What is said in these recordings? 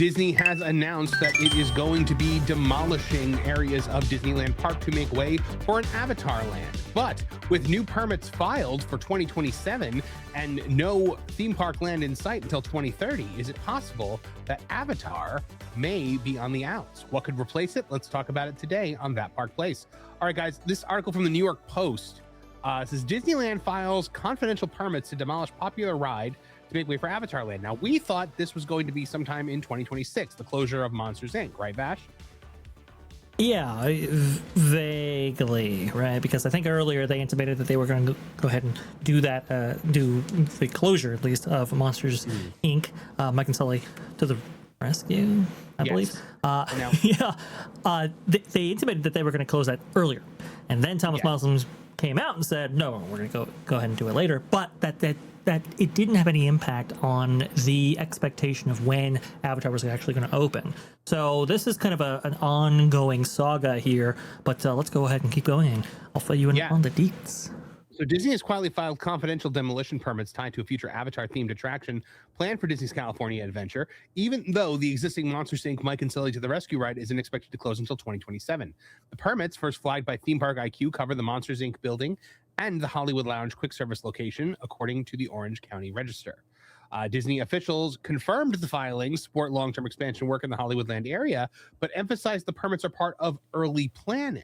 Disney has announced that it is going to be demolishing areas of Disneyland Park to make way for an Avatar land. But with new permits filed for 2027 and no theme park land in sight until 2030, is it possible that Avatar may be on the outs? What could replace it? Let's talk about it today on That Park Place. All right, guys, this article from the New York Post says Disneyland files confidential permits to demolish popular ride to make way for Avatar Land. Now, we thought this was going to be sometime in 2026, the closure of Monsters, Inc., right, Vash? Yeah, vaguely, right? Because I think earlier they intimated that they were going to go ahead and do that, do the closure, at least, of Monsters, Inc., Mike and Sully to the rescue, I believe. They intimated that they were going to close that earlier. And then Thomas Muslims came out and said, no, we're going to go ahead and do it later. But that it didn't have any impact on the expectation of when Avatar was actually going to open. So this is kind of an ongoing saga here, but let's go ahead and keep going. I'll fill you in on the deets. So Disney has quietly filed confidential demolition permits tied to a future Avatar-themed attraction planned for Disney's California Adventure, even though the existing Monsters, Inc. Mike and Sully to the Rescue ride isn't expected to close until 2027. The permits, first flagged by Theme Park IQ, cover the Monsters, Inc. building and the Hollywood Lounge quick service location, according to the Orange County Register. Disney officials confirmed the filings support long-term expansion work in the Hollywoodland area, but emphasized the permits are part of early planning.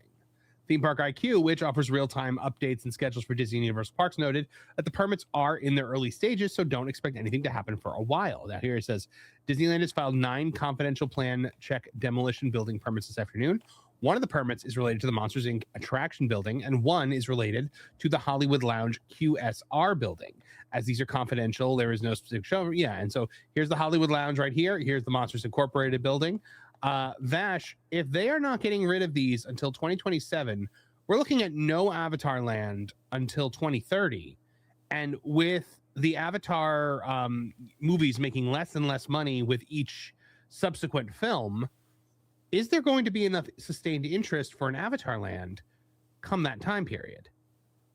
Theme Park IQ, which offers real-time updates and schedules for Disney and Universal Parks, noted that the permits are in their early stages, so don't expect anything to happen for a while. Now here it says, Disneyland has filed 9 confidential plan check demolition building permits this afternoon. One of the permits is related to the Monsters, Inc. attraction building, and one is related to the Hollywood Lounge QSR building. As these are confidential, there is no specific show. Yeah, and so here's the Hollywood Lounge right here. Here's the Monsters Incorporated building. Vash, if they are not getting rid of these until 2027, we're looking at no Avatar land until 2030. And with the Avatar movies making less and less money with each subsequent film, is there going to be enough sustained interest for an Avatar land come that time period?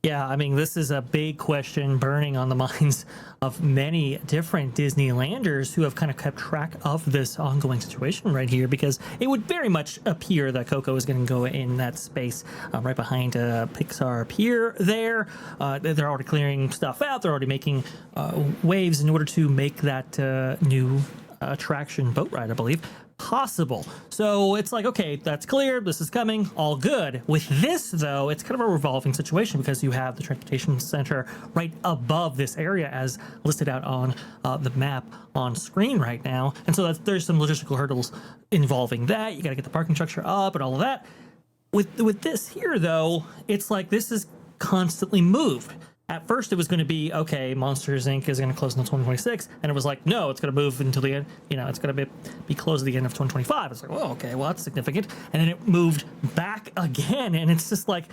Yeah, I mean, this is a big question burning on the minds of many different Disneylanders who have kind of kept track of this ongoing situation right here, because it would very much appear that Coco is going to go in that space right behind Pixar Pier there. They're already clearing stuff out. They're already making waves in order to make that new attraction boat ride, I believe, possible. So it's like, okay, that's clear, this is coming, all good. With this, though, it's kind of a revolving situation because you have the transportation center right above this area as listed out on the map on screen right now. And so there's some logistical hurdles involving that. You got to get the parking structure up and all of that. With this here, though, it's like this is constantly moved. At first, it was going to be, okay, Monsters, Inc. is going to close until 2026. And it was like, no, it's going to move until the end. You know, it's going to be closed at the end of 2025. It's like, well, okay, well, that's significant. And then it moved back again. And it's just like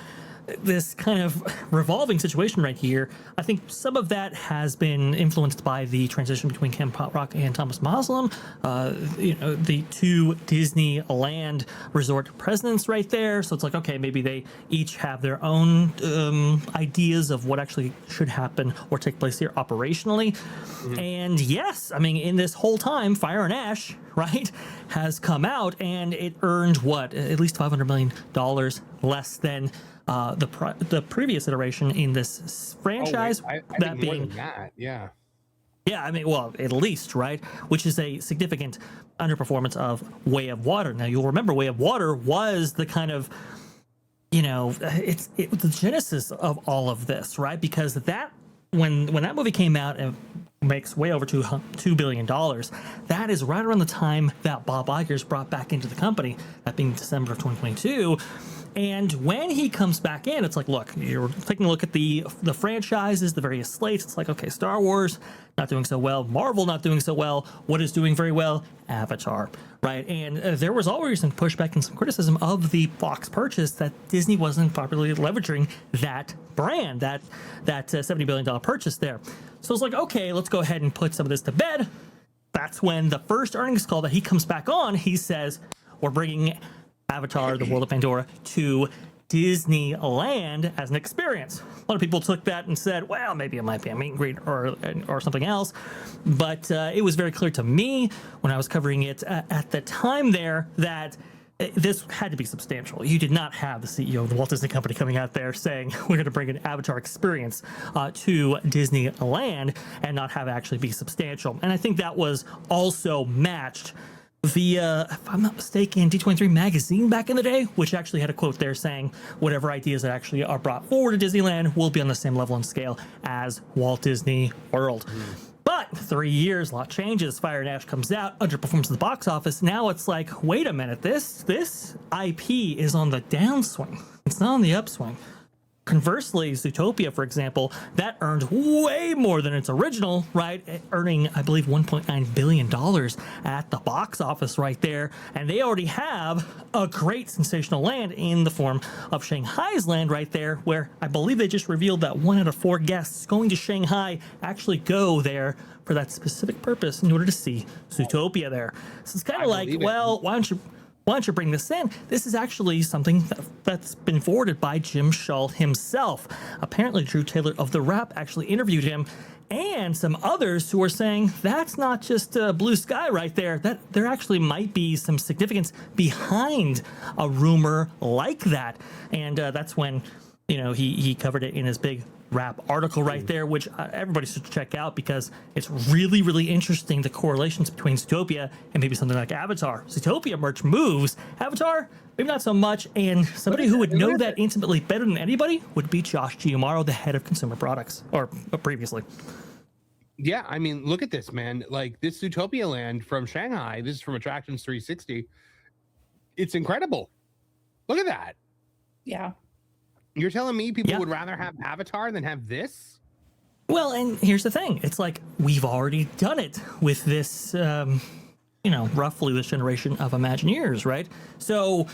this kind of revolving situation right here. I think some of that has been influenced by the transition between Ken Rock and Thomas Muslim, the two Disneyland resort presidents right there. So it's like, okay, maybe they each have their own ideas of what actually should happen or take place here operationally. Mm-hmm. And yes, I mean, in this whole time, Fire and Ash, right, has come out and it earned what? At least $500 million less than the previous iteration in this franchise. I think more than that, yeah. Yeah, I mean, well, at least, right? Which is a significant underperformance of Way of Water. Now, you'll remember Way of Water was the kind of, it was the genesis of all of this, right? Because that when that movie came out and makes way over $2 billion, that is right around the time that Bob Iger's brought back into the company, that being December of 2022. And when he comes back in, it's like, look, you're taking a look at the franchises, the various slates. It's like, okay, Star Wars not doing so well, Marvel not doing so well. What is doing very well? Avatar, right? And there was always some pushback and some criticism of the Fox purchase that Disney wasn't properly leveraging that brand, that $70 billion purchase there. So it's like, okay, let's go ahead and put some of this to bed. That's when the first earnings call that he comes back on, he says, we're bringing Avatar, The World of Pandora, to Disneyland as an experience. A lot of people took that and said, well, maybe it might be a meet and greet or something else. But it was very clear to me when I was covering it at the time there that this had to be substantial. You did not have the CEO of the Walt Disney Company coming out there saying, we're going to bring an Avatar experience to Disneyland and not have it actually be substantial. And I think that was also matched via, if I'm not mistaken, D23 magazine back in the day, which actually had a quote there saying whatever ideas that actually are brought forward to Disneyland will be on the same level and scale as Walt Disney World. But 3 years, a lot changes. Fire and Ash comes out, underperforms at the box office. Now it's like, wait a minute, this IP is on the downswing. It's not on the upswing. Conversely, Zootopia, for example, that earned way more than its original, right? Earning, I believe, $1.9 billion at the box office right there. And they already have a great sensational land in the form of Shanghai's land right there, where I believe they just revealed that 1 out of 4 guests going to Shanghai actually go there for that specific purpose in order to see Zootopia there. So it's kind of like, well, why don't you bring this in? This is actually something that's been forwarded by Jim Shull himself. Apparently, Drew Taylor of The Wrap actually interviewed him, and some others who are saying that's not just blue sky right there, that there actually might be some significance behind a rumor like that. And that's when, he covered it in his big Wrap article right there, which everybody should check out because it's really, really interesting, the correlations between Zootopia and maybe something like Avatar. Zootopia merch moves. Avatar, maybe not so much. And somebody who would know that intimately better than anybody would be Josh Giamaro, the head of consumer products, or previously. Yeah, I mean, look at this, man. Like this Zootopia land from Shanghai, this is from Attractions 360. It's incredible. Look at that. Yeah. You're telling me people would rather have Avatar than have this? Well, and here's the thing. It's like we've already done it with this, roughly this generation of Imagineers, right? So,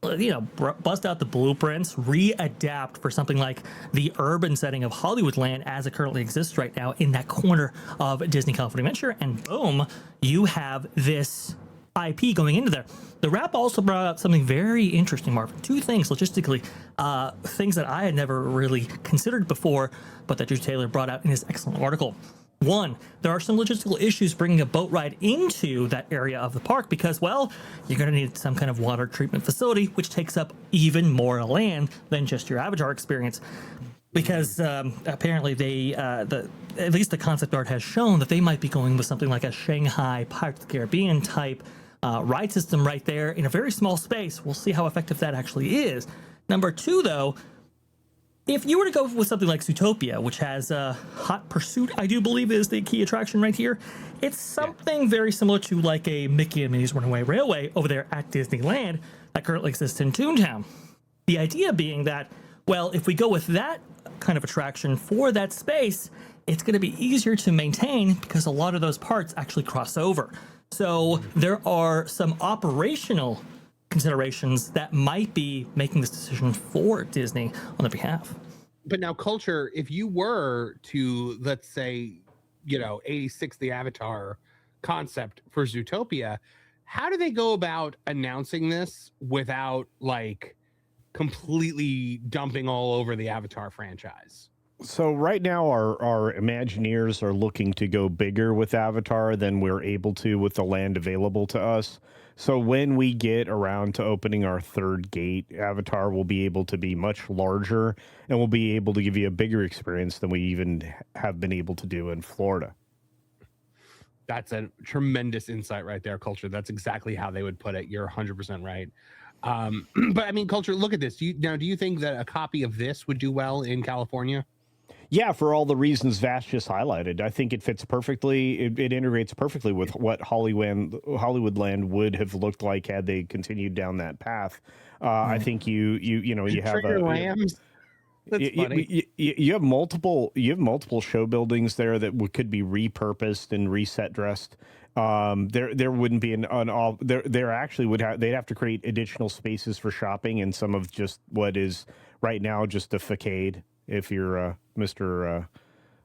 bust out the blueprints, readapt for something like the urban setting of Hollywoodland as it currently exists right now in that corner of Disney California Adventure, and boom, you have this IP going into there. The Wrap also brought out something very interesting, Marvin. 2 things logistically, things that I had never really considered before, but that Drew Taylor brought out in his excellent article. 1, there are some logistical issues bringing a boat ride into that area of the park because, well, you're going to need some kind of water treatment facility, which takes up even more land than just your Avatar experience. Because apparently they, at least the concept art has shown that they might be going with something like a Shanghai Pirates of the Caribbean type ride system right there in a very small space. We'll see how effective that actually is. Number 2, though, if you were to go with something like Zootopia, which has Hot Pursuit, I do believe is the key attraction right here, it's something very similar to like a Mickey and Minnie's Runaway Railway over there at Disneyland that currently exists in Toontown. The idea being that, well, if we go with that kind of attraction for that space, it's going to be easier to maintain because a lot of those parts actually cross over. So there are some operational considerations that might be making this decision for Disney on their behalf. But now, Culture, if you were to, let's say, 86 the Avatar concept for Zootopia, how do they go about announcing this without like completely dumping all over the Avatar franchise? So right now our Imagineers are looking to go bigger with Avatar than we're able to with the land available to us. So when we get around to opening our 3rd gate, Avatar will be able to be much larger and we'll be able to give you a bigger experience than we even have been able to do in Florida. That's a tremendous insight right there, Culture. That's exactly how they would put it. You're 100% right. But I mean, Culture, look at this. Do you think that a copy of this would do well in California? Yeah, for all the reasons Vash just highlighted. I think it fits perfectly. It integrates perfectly with what Hollywoodland would have looked like had they continued down that path. I think you have lambs. That's funny. You have multiple show buildings there that could be repurposed and reset dressed. There wouldn't be there actually would have, they'd have to create additional spaces for shopping and some of just what is right now just a facade. If you're Mr.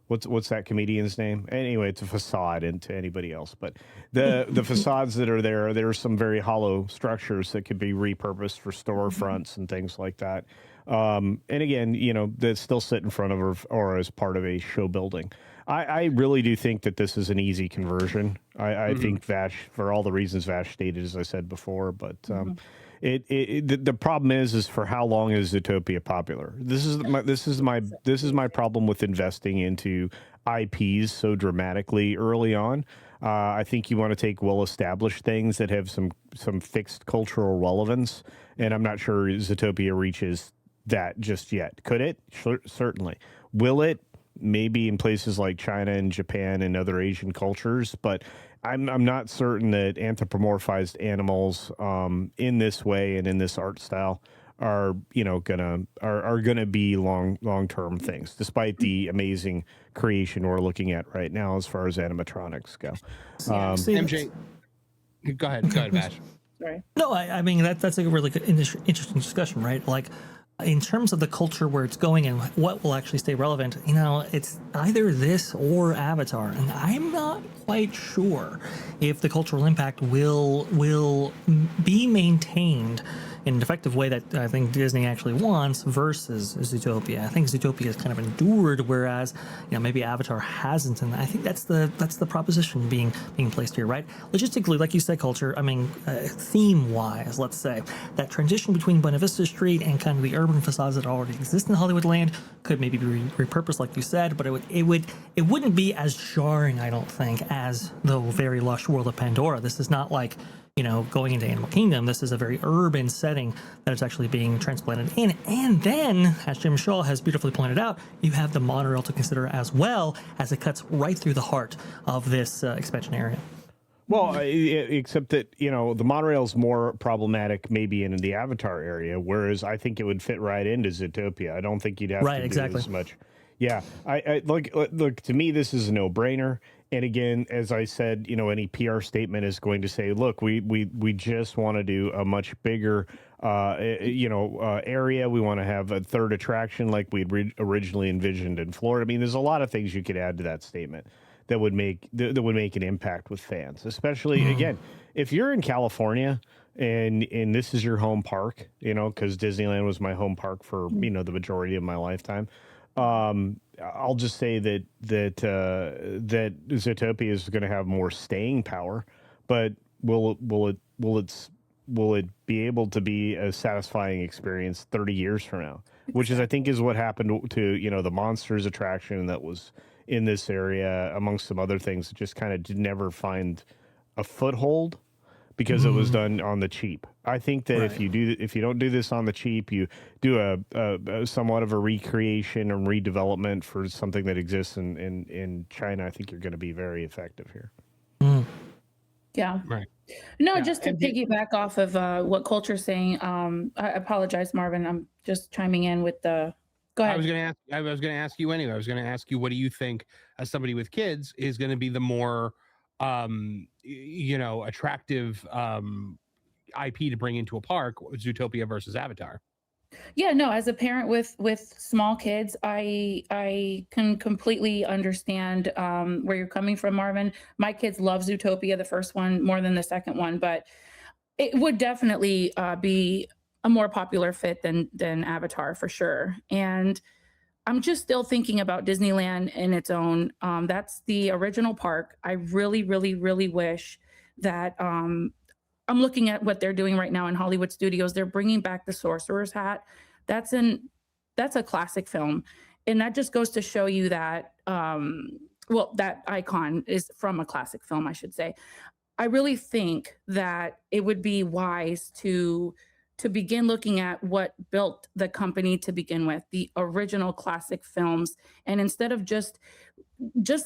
what's that comedian's name? Anyway, it's a facade into anybody else. But the facades that are there are some very hollow structures that could be repurposed for storefronts and things like that. And again, that still sit in front of or as part of a show building. I really do think that this is an easy conversion. I think Vash, for all the reasons Vash stated, as I said before, but the problem is for how long is Zootopia popular? This is my problem with investing into IPs so dramatically early on. I think you want to take well-established things that have some fixed cultural relevance, and I'm not sure Zootopia reaches that just yet. Could it? Certainly. Will it? Maybe in places like China and Japan and other Asian cultures, but I'm not certain that anthropomorphized animals in this way and in this art style are gonna be long term things, despite the amazing creation we're looking at right now as far as animatronics go. MJ, go ahead, Vash. Sorry. No, I mean that's a really good, interesting discussion, right? Like, in terms of the culture where it's going and what will actually stay relevant, it's either this or Avatar, and I'm not quite sure if the cultural impact will be maintained in an effective way that I think Disney actually wants versus Zootopia. I think Zootopia has kind of endured, whereas maybe Avatar hasn't, and I think that's the proposition being placed here, right? Logistically, like you said, culture. I mean, theme-wise, let's say that transition between Buena Vista Street and kind of the urban facades that already exist in Hollywoodland could maybe be repurposed, like you said, but it wouldn't be as jarring, I don't think, as the very lush world of Pandora. This is not like going into Animal Kingdom. This is a very urban setting that is actually being transplanted in. And then, as Jim Shaw has beautifully pointed out, you have the monorail to consider as well, as it cuts right through the heart of this expansion area. Well, except that, the monorail's more problematic maybe in the Avatar area, whereas I think it would fit right into Zootopia. I don't think you'd have to do as much. Yeah, I look, to me, this is a no-brainer. And again, as I said, any PR statement is going to say, look, we just want to do a much bigger, area. We want to have a third attraction like we'd originally envisioned in Florida. I mean, there's a lot of things you could add to that statement that would make an impact with fans, especially again, if you're in California and this is your home park, because Disneyland was my home park for, the majority of my lifetime. I'll just say that Zootopia is going to have more staying power, but will it be able to be a satisfying experience 30 years from now? Which is, I think, is what happened to the Monsters attraction that was in this area, amongst some other things, that just kind of did never find a foothold because it was done on the cheap. I think that if you don't do this on the cheap, you do a somewhat of a recreation and redevelopment for something that exists in China, I think you're going to be very effective here. Yeah. Right. No, just to piggyback off of what Culture's saying, I apologize, Marvin. I'm just chiming in with the. Go ahead. I was going to ask you anyway. I was going to ask you, what do you think, as somebody with kids, is going to be the more attractive IP to bring into a park, Zootopia versus Avatar? Yeah, no, as a parent with small kids, I can completely understand where you're coming from, Marvin. My kids love Zootopia, the first one, more than the second one, but it would definitely be a more popular fit than Avatar for sure. And I'm just still thinking about Disneyland in its own. That's the original park. I really, really, really wish that I'm looking at what they're doing right now in Hollywood Studios. They're bringing back the Sorcerer's Hat. That's a classic film, and that just goes to show you that that icon is from a classic film, I should say. I really think that it would be wise to begin looking at what built the company to begin with, the original classic films. And instead of just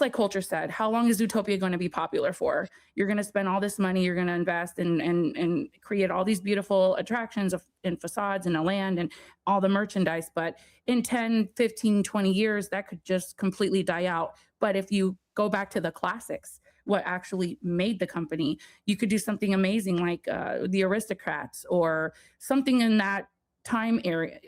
like Culture said, how long is Zootopia going to be popular for? You're going to spend all this money, you're going to invest and create all these beautiful attractions and facades and a land and all the merchandise. But in 10, 15, 20 years, that could just completely die out. But if you go back to the classics, what actually made the company, you could do something amazing like the Aristocrats or something in that time area,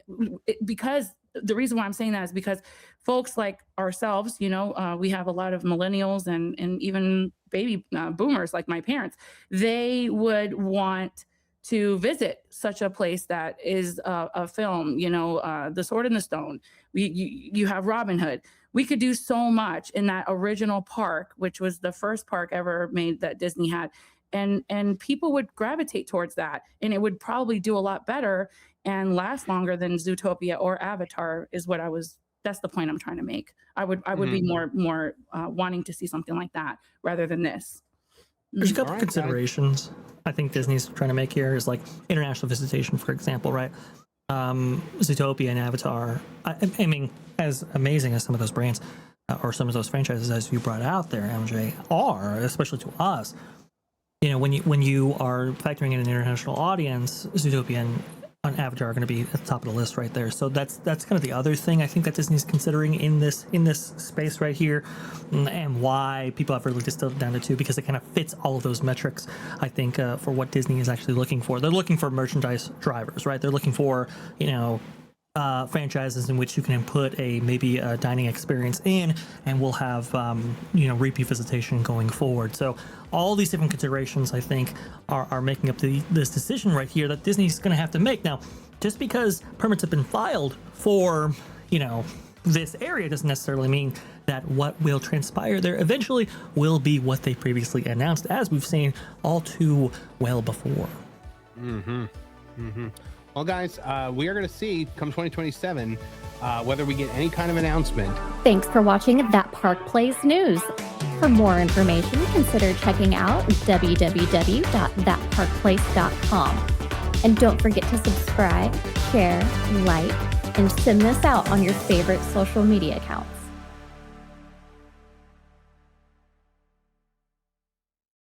because the reason why I'm saying that is because folks like ourselves, we have a lot of millennials and even baby boomers like my parents. They would want to visit such a place that is a film, The Sword in the Stone. You have Robin Hood. We could do so much in that original park, which was the first park ever made that Disney had. And people would gravitate towards that, and it would probably do a lot better and last longer than Zootopia or Avatar that's the point I'm trying to make. I would be more wanting to see something like that rather than this. There's a couple considerations I think Disney's trying to make here is like international visitation, for example, right? Zootopia and Avatar. I mean, as amazing as some of those brands or some of those franchises as you brought out there, MJ, are, especially to us, when you are factoring in an international audience, Zootopia and Avatar are going to be at the top of the list right there. So that's kind of the other thing I think that Disney's considering in this space right here, and why people have really distilled it down to two, because it kind of fits all of those metrics. I think for what Disney is actually looking for, they're looking for merchandise drivers, right? They're looking for franchises in which you can put maybe a dining experience in, and we'll have repeat visitation going forward. So all these different considerations, I think, are making up this decision right here that Disney's going to have to make. Now, just because permits have been filed for this area doesn't necessarily mean that what will transpire there eventually will be what they previously announced, as we've seen all too well before. Well, guys, we are going to see come 2027 whether we get any kind of announcement. Thanks for watching That Park Plays News. For more information, consider checking out www.thatparkplace.com. And don't forget to subscribe, share, like, and send this out on your favorite social media accounts.